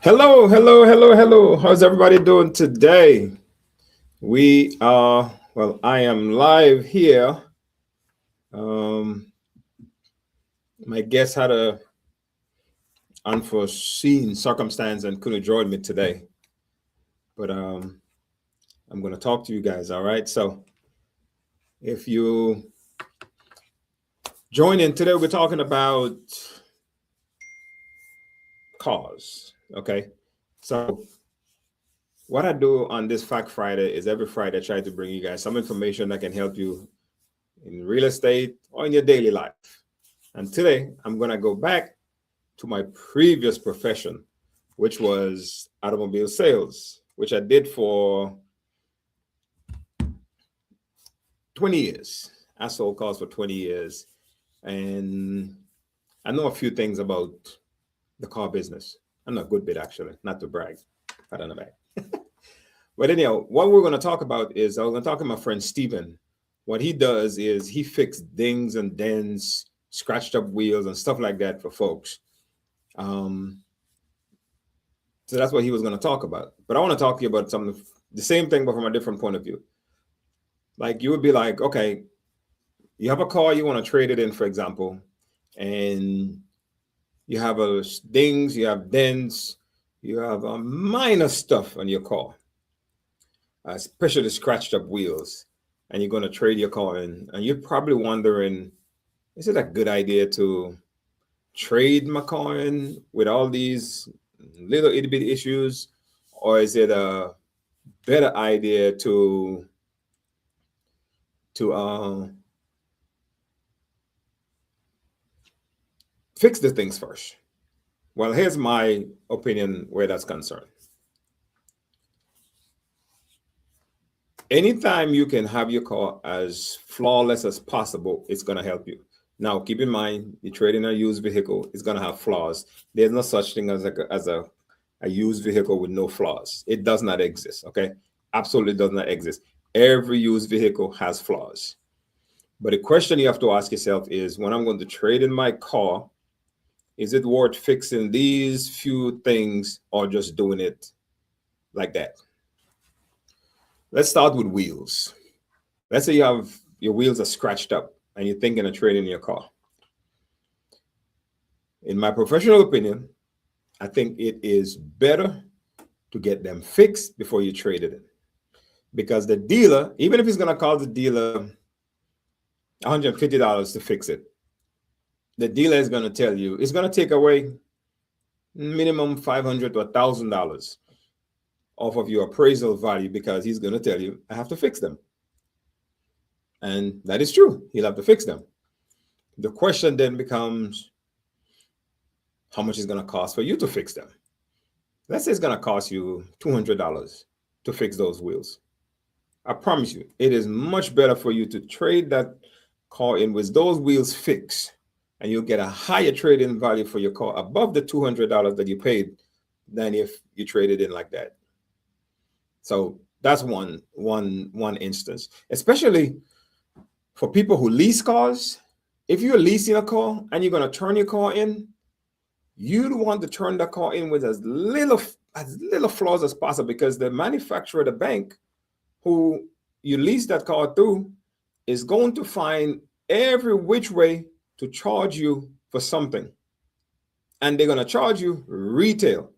Hello, hello, hello, hello. How's everybody doing today? I am live here. Um, my guest had a unforeseen circumstance and couldn't join me today, but I'm going to talk to you guys. All right. So if you join in today, we're talking about cars. Okay. So what I do on this Fact Friday is every Friday I try to bring you guys some information that can help you in real estate or in your daily life. And today I'm going to go back to my previous profession, which was automobile sales, which I did for 20 years. I sold cars for 20 years. And I know a few things about the car business. I know a good bit, actually, not to brag, pat on the back. But anyhow, what we're going to talk about is I'm going to talk to my friend Steven. What he does is he fixed dings and dents, scratched up wheels, and stuff like that for folks. Um, so that's what he was going to talk about. But I want to talk to you about something, the same thing, but from a different point of view. Like you would be like, okay, you have a car, you want to trade it in, for example, and you have a dings, you have dents, you have a minor stuff on your car, especially scratched up wheels, and you're going to trade your car in, and you're probably wondering, is it a good idea to trade my car in with all these little itty bitty issues, or is it a better idea to fix the things first? Well, here's my opinion where that's concerned. Anytime you can have your car as flawless as possible, it's going to help you. Now, keep in mind, you're trading a used vehicle, it's going to have flaws. There's no such thing as a used vehicle with no flaws. It does not exist, okay? Absolutely does not exist. Every used vehicle has flaws. But the question you have to ask yourself is, when I'm going to trade in my car, is it worth fixing these few things or just doing it like that? Let's start with wheels. Let's say you have your wheels are scratched up and you're thinking of trading your car. In my professional opinion, I think it is better to get them fixed before you trade it in. Because the dealer, even if he's going to cost the dealer $150 to fix it, the dealer is going to tell you it's going to take away minimum $500 to $1,000 off of your appraisal value, because he's going to tell you, I have to fix them. And that is true. He'll have to fix them. The question then becomes, how much is going to cost for you to fix them? Let's say it's going to cost you $200 to fix those wheels. I promise you, it is much better for you to trade that car in with those wheels fixed, and you'll get a higher trade-in value for your car above the $200 that you paid than if you traded in like that. So that's one instance, especially for people who lease cars. If you're leasing a car and you're going to turn your car in, you'd want to turn the car in with as little flaws as possible, because the manufacturer, the bank who you lease that car through, is going to find every which way to charge you for something. And they're going to charge you retail.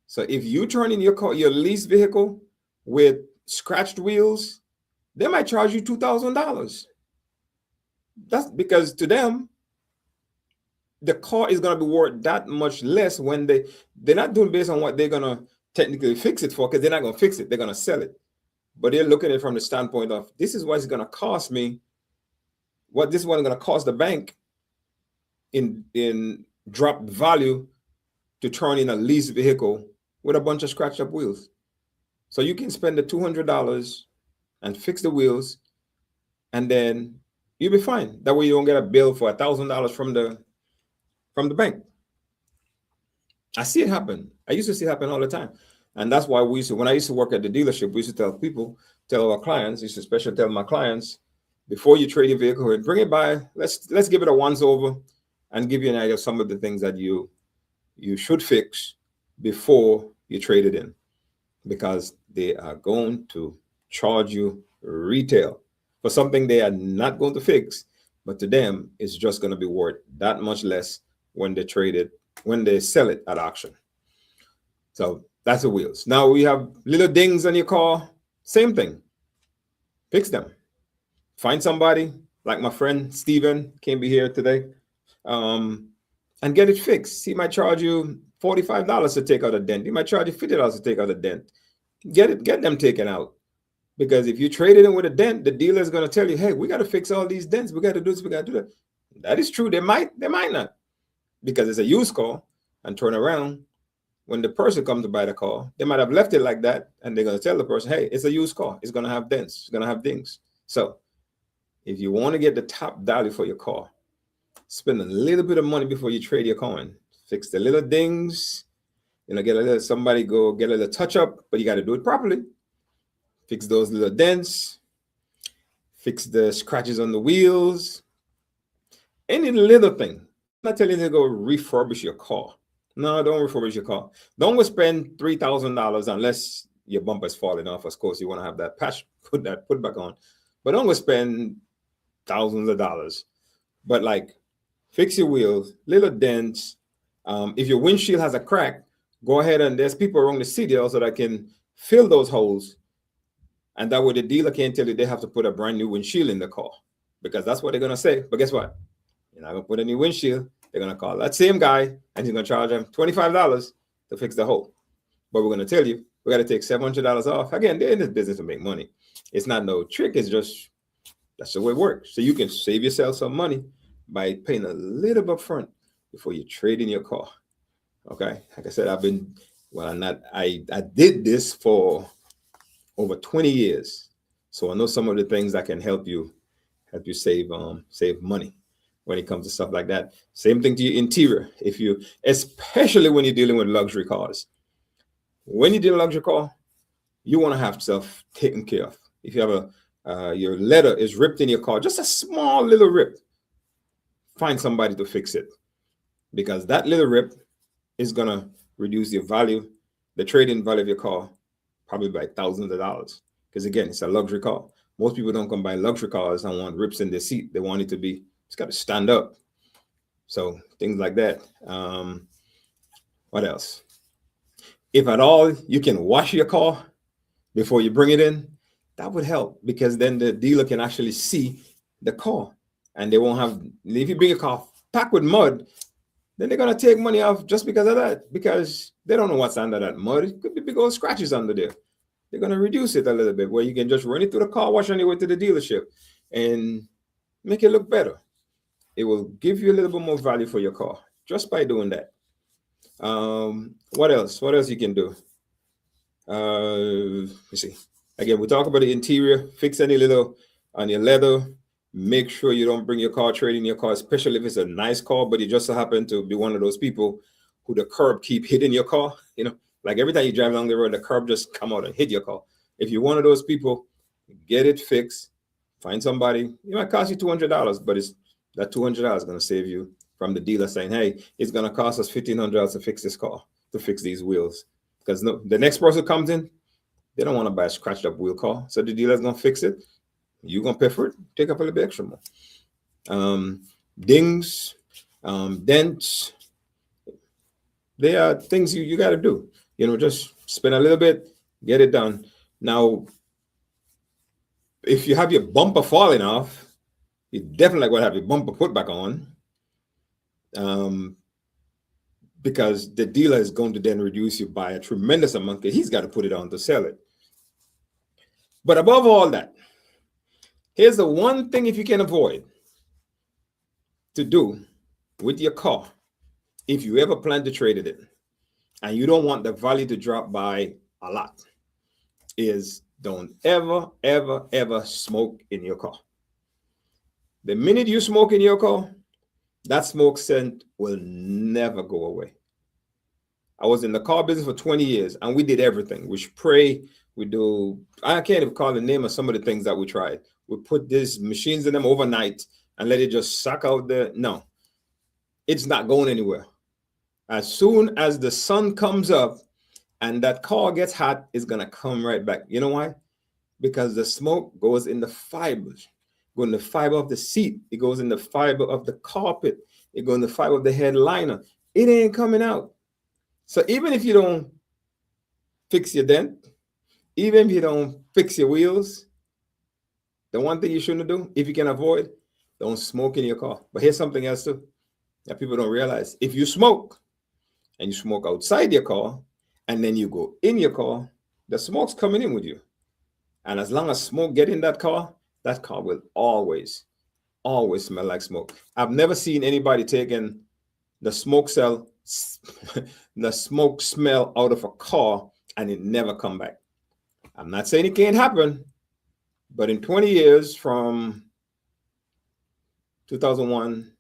So if you turn in your car, your lease vehicle, with scratched wheels, they might charge you $2,000. That's because to them, the car is going to be worth that much less when they're not doing based on what they're going to technically fix it for, because they're not going to fix it. They're going to sell it. But they're looking at it from the standpoint of, this is what it's going to cost me, what this one is going to cost the bank in dropped value to turn in a leased vehicle with a bunch of scratched up wheels. So you can spend the $200 and fix the wheels, and then you'll be fine. That way you don't get a bill for $1,000 from the bank. I see it happen. I used to see it happen all the time. And that's why when I used to work at the dealership, we used to tell our clients, used to especially tell my clients, before you trade your vehicle and bring it by, let's give it a once over and give you an idea of some of the things that you should fix before you trade it in, because they are going to charge you retail for something they are not going to fix, but to them it's just going to be worth that much less when they trade it, when they sell it at auction. So that's the wheels. Now we have little dings on your car, same thing. Fix them. Find somebody like my friend Steven came be here today, um, and get it fixed. He might charge you $45 to take out a dent. He might charge you $50 to take out a dent. Get them taken out. Because if you trade it in with a dent, the dealer is going to tell you, hey, we got to fix all these dents. We got to do this, we got to do that. That is true. They might not, because it's a used car, and turn around. When the person comes to buy the car, they might have left it like that, and they're going to tell the person, hey, it's a used car. It's going to have dents. It's going to have dings. So if you want to get the top value for your car, spend a little bit of money before you trade your car in. Fix the little dings, get a little, somebody go get a little touch up, but you got to do it properly. Fix those little dents, fix the scratches on the wheels, any little thing. I'm not telling you to go refurbish your car. No, don't refurbish your car. Don't go spend $3,000 unless your bumper's falling off. Of course, you want to have that patch put back on. But don't go spend thousands of dollars. But like, fix your wheels, little dents. If your windshield has a crack, go ahead, and there's people around the city also that can fill those holes. And that way the dealer can't tell you they have to put a brand new windshield in the car, because that's what they're going to say. But guess what? You're not going to put a new windshield. They're going to call that same guy, and he's going to charge them $25 to fix the hole. But we're going to tell you, we got to take $700 off. Again, they're in this business to make money. It's not no trick. It's just, that's the way it works. So you can save yourself some money by paying a little bit up front before you trade in your car. Okay. Like I said, I did this for over 20 years. So I know some of the things that can help you save money when it comes to stuff like that. Same thing to your interior. Especially when you're dealing with luxury cars. When you deal with a luxury car, you want to have stuff taken care of. If you have your leather is ripped in your car, just a small little rip, find somebody to fix it, because that little rip is gonna reduce your value, the trade-in value of your car, probably by thousands of dollars. Because again, it's a luxury car. Most people don't come buy luxury cars and want rips in their seat. They want it to be, it's got to stand up. So things like that. What else? If at all you can wash your car before you bring it in, that would help, because then the dealer can actually see the car, and they won't have, if you bring a car packed with mud, then they're going to take money off just because of that, because they don't know what's under that mud. It could be big old scratches under there. They're going to reduce it a little bit, where you can just run it through the car wash on your way to the dealership and make it look better. It will give you a little bit more value for your car just by doing that. What else? What else you can do? Let's see. Again, we talk about the interior. Fix any little on your leather. Make sure you don't bring your car, trade in your car, especially if it's a nice car, but you just so happen to be one of those people who the curb keep hitting your car. Like every time you drive along the road, the curb just come out and hit your car. If you're one of those people, get it fixed. Find somebody. It might cost you $200, but it's that $200 going to save you from the dealer saying, hey, it's going to cost us $1,500 to fix this car, to fix these wheels. Because the next person comes in, they don't want to buy a scratched up wheel car. So the dealer's going to fix it. You're going to pay for it. Take up a little bit extra more. Dings, dents. They are things you got to do. Just spend a little bit, get it done. Now, if you have your bumper falling off, you definitely want to have your bumper put back on, because the dealer is going to then reduce you by a tremendous amount, because he's got to put it on to sell it. But above all that, here's the one thing, if you can avoid to do with your car, if you ever plan to trade it in and you don't want the value to drop by a lot, is don't ever, ever, ever smoke in your car. The minute you smoke in your car, that smoke scent will never go away. I was in the car business for 20 years, and we did everything. We spray, we do, I can't even call the name of some of the things that we tried. We put these machines in them overnight and let it just suck out no, it's not going anywhere. As soon as the sun comes up and that car gets hot, it's gonna come right back. You know why? Because the smoke goes in the fibers, go in the fiber of the seat, it goes in the fiber of the carpet, it goes in the fiber of the headliner. It ain't coming out. So even if you don't fix your dent, even if you don't fix your wheels, the one thing you shouldn't do, if you can avoid, don't smoke in your car. But here's something else too that people don't realize. If you smoke and you smoke outside your car and then you go in your car, the smoke's coming in with you. And as long as smoke get in that car will always smell like smoke. I've never seen anybody taking the smoke cell, the smoke smell out of a car and it never come back. I'm not saying it can't happen, but in 20 years from 2001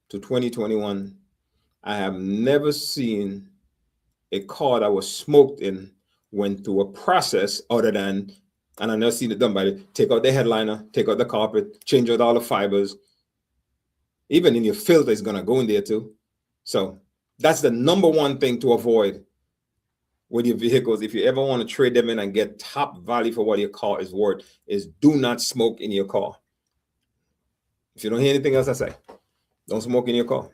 to 2021, I have never seen a car that was smoked in went through a process other than, and I've never seen it done by take out the headliner, take out the carpet, change out all the fibers. Even in your filter, it's gonna go in there too. So that's the number one thing to avoid with your vehicles. If you ever want to trade them in and get top value for what your car is worth, is do not smoke in your car. If you don't hear anything else I say, don't smoke in your car.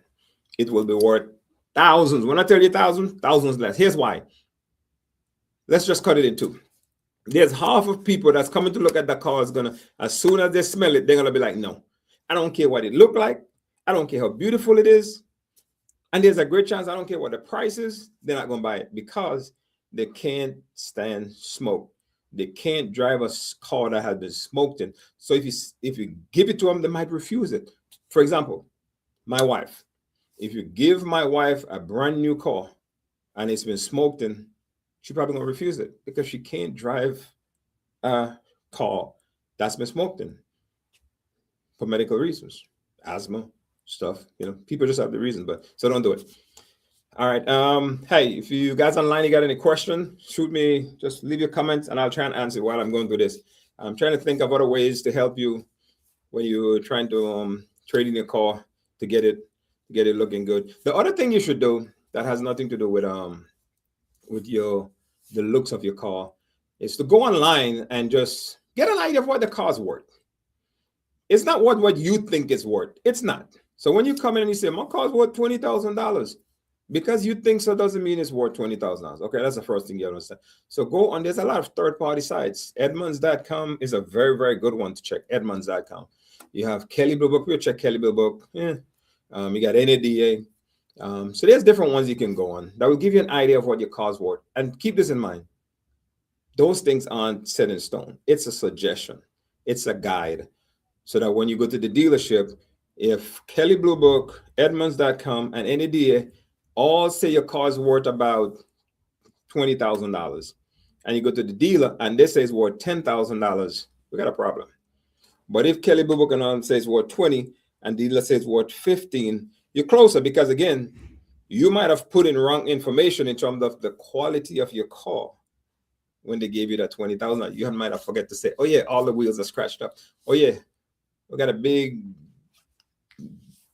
It will be worth thousands. When I tell you thousands, thousands less. Here's why. Let's just cut it in two. There's half of people that's coming to look at the car is gonna, as soon as they smell it, they're gonna be like, no, I don't care what it look like. I don't care how beautiful it is. And there's a great chance I don't care what the price is, they're not gonna buy it because they can't stand smoke. They can't drive a car that has been smoked in. So if you give it to them, they might refuse it. For example, my wife. If you give my wife a brand new car and it's been smoked in, she's probably gonna refuse it because she can't drive a car that's been smoked in for medical reasons, asthma stuff. You know, people just have the reason, but so don't do it. All right. Hey, if you guys online, you got any question, shoot me, just leave your comments and I'll try and answer while I'm going through this. I'm trying to think of other ways to help you when you're trying to trade in your car to get it looking good. The other thing you should do that has nothing to do with the looks of your car is to go online and just get an idea of what the car's worth. It's not what you think it's worth. It's not. So when you come in and you say my car's worth $20,000, because you think so doesn't mean it's worth $20,000. Okay, that's the first thing you understand. So go on. There's a lot of third-party sites. Edmunds.com is a very, very good one to check. Edmunds.com. You have Kelley Blue Book. We'll check Kelley Blue Book. You got NADA. So there's different ones you can go on that will give you an idea of what your car's worth. And keep this in mind. Those things aren't set in stone. It's a suggestion. It's a guide. So that when you go to the dealership, if Kelley Blue Book, Edmunds.com, and NADA all say your car's worth about $20,000, and you go to the dealer and they say it's worth $10,000, we got a problem. But if Kelley Blue Book and all says worth 20 and dealer says worth 15, you're closer because again, you might have put in wrong information in terms of the quality of your car when they gave you that 20,000. You might have forget to say, oh yeah, all the wheels are scratched up. Oh yeah, we got a big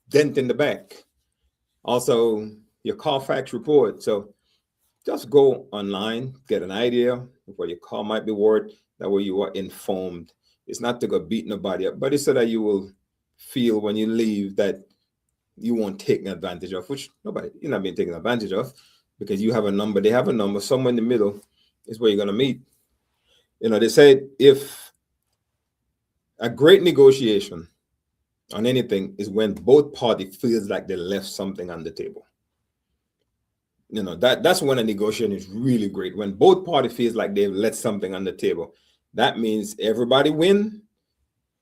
dent in the back. Also, your Carfax report. So just go online, get an idea of what your car might be worth. That way you are informed. It's not to go beat nobody up, but it's so that you will feel when you leave that you won't take advantage of, which you're not being taken advantage of because you have a number, they have a number, somewhere in the middle is where you're going to meet. You know, they say if a great negotiation on anything is when both parties feels like they left something on the table. You know, that's when a negotiation is really great. When both parties feels like they've let something on the table, that means everybody win,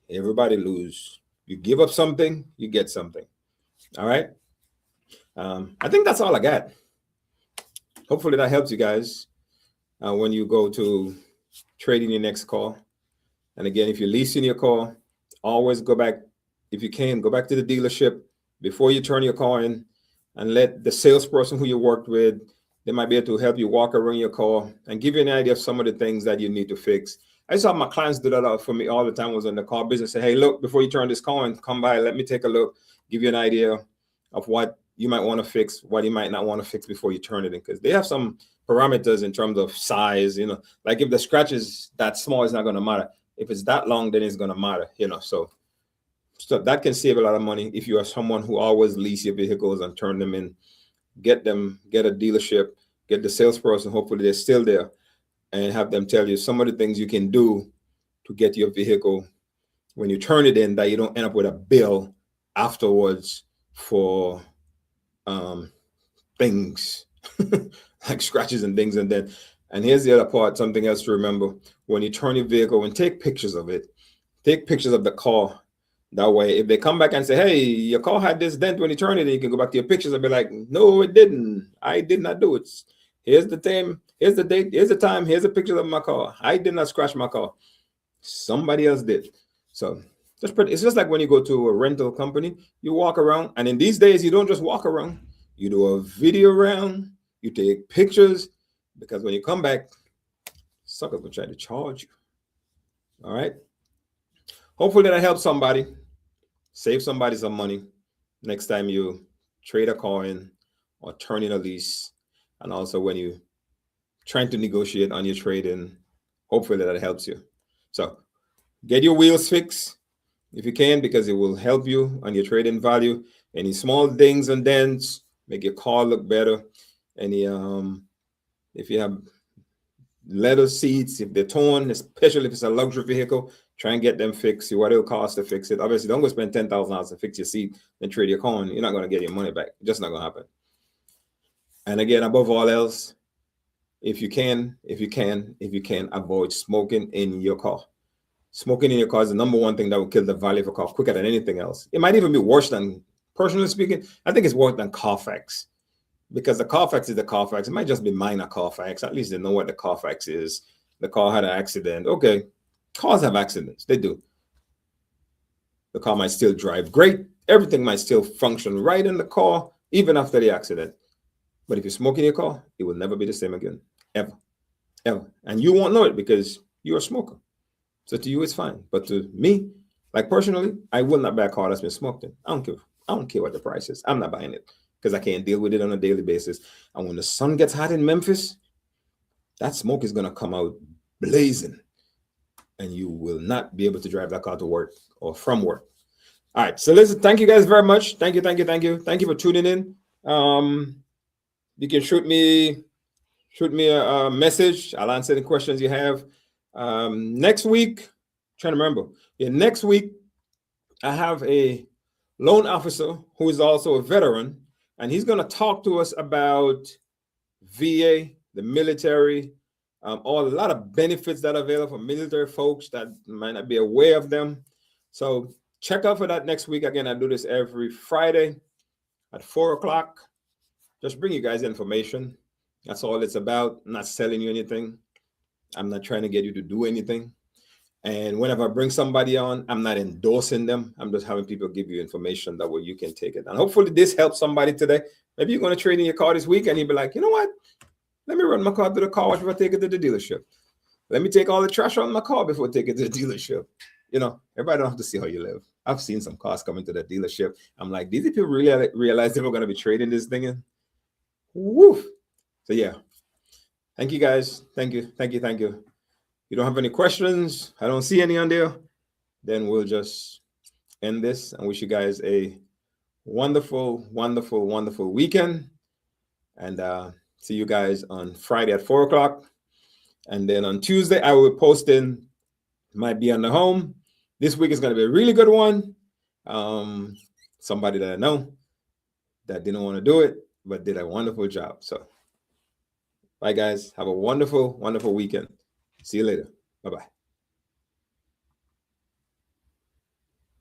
everybody lose. You give up something, you get something. All right. I think that's all I got. Hopefully that helps you guys when you go to trading your next car. And again, if you're leasing your car, always go back. If you can, go back to the dealership before you turn your car in and let the salesperson who you worked with, they might be able to help you walk around your car and give you an idea of some of the things that you need to fix. I saw my clients do that for me all the time. Was in the car business. Say, hey, look, before you turn this car in, come by, let me take a look, give you an idea of what you might want to fix, what you might not want to fix before you turn it in, because they have some parameters in terms of size. Like if the scratch is that small, it's not going to matter. If it's that long, then it's going to matter. So that can save a lot of money if you are someone who always lease your vehicles and turn them in. Get a dealership, get the salesperson, hopefully they're still there, and have them tell you some of the things you can do to get your vehicle when you turn it in, that you don't end up with a bill afterwards for things like scratches and things. And here's the other part, something else to remember: when you turn your vehicle, and take pictures of it, take pictures of the car. That way, if they come back and say, hey, your car had this dent when you turned it, you can go back to your pictures and be like, no, it didn't. I did not do it. Here's the time. Here's the date. Here's the time. Here's a picture of my car. I did not scratch my car. Somebody else did. So it's just like when you go to a rental company, you walk around. And in these days, you don't just walk around. You do a video round. You take pictures. Because when you come back, suckers will try to charge you. All right. Hopefully that helps somebody, save somebody some money next time you trade a car in or turn in a lease. And also when you trying to negotiate on your trade in, hopefully that helps you. So get your wheels fixed if you can, because it will help you on your trade-in value. Any small dings and dents, make your car look better. Any if you have leather seats, if they're torn, especially if it's a luxury vehicle, try and get them fixed. See what it'll cost to fix it. Obviously, don't go spend $10,000 to fix your seat and trade your car in. You're not going to get your money back. It's just not going to happen. And again, above all else, if you can, avoid smoking in your car. Smoking in your car is the number one thing that will kill the value of a car quicker than anything else. It might even be worse than, personally speaking, I think it's worse than Carfax. Because the Carfax is the Carfax. It might just be minor Carfax. At least they know what the Carfax is. The car had an accident. Okay, cars have accidents. They do. The car might still drive great. Everything might still function right in the car, even after the accident. But if you smoke in your car, it will never be the same again. Ever. Ever. And you won't know it because you're a smoker. So to you, it's fine. But to me, like personally, I will not buy a car that's been smoked in. I don't care what the price is. I'm not buying it, because I can't deal with it on a daily basis. And when the sun gets hot in Memphis, that smoke is going to come out blazing. And you will not be able to drive that car to work or from work. All right. So listen, thank you guys very much. Thank you. Thank you for tuning in. You can shoot me a message. I'll answer any questions you have. Next week, trying to remember. Yeah, next week, I have a loan officer who is also a veteran. And he's going to talk to us about VA, the military, a lot of benefits that are available for military folks that might not be aware of them. So check out for that next week. Again, I do this every Friday at 4 o'clock. Just bring you guys information. That's all it's about. I'm not selling you anything. I'm not trying to get you to do anything. And whenever I bring somebody on, I'm not endorsing them. I'm just having people give you information that way you can take it. And hopefully this helps somebody today. Maybe you're going to trade in your car this week and you'll be like, you know what? Let me run my car to the car wash before I take it to the dealership. Let me take all the trash out of my car before I take it to the dealership. Everybody don't have to see how you live. I've seen some cars coming to the dealership. I'm like, these people really realize they were going to be trading this thing in? Woof. So yeah. Thank you guys. Thank you. You don't have any questions? I don't see any on there. Then we'll just end this and wish you guys a wonderful, wonderful, wonderful weekend. And see you guys on Friday at 4 o'clock. And then on Tuesday, I will be posting my Be on the Home. This week is going to be a really good one. Somebody that I know that didn't want to do it, but did a wonderful job. So bye, guys. Have a wonderful, wonderful weekend. See you later. Bye-bye.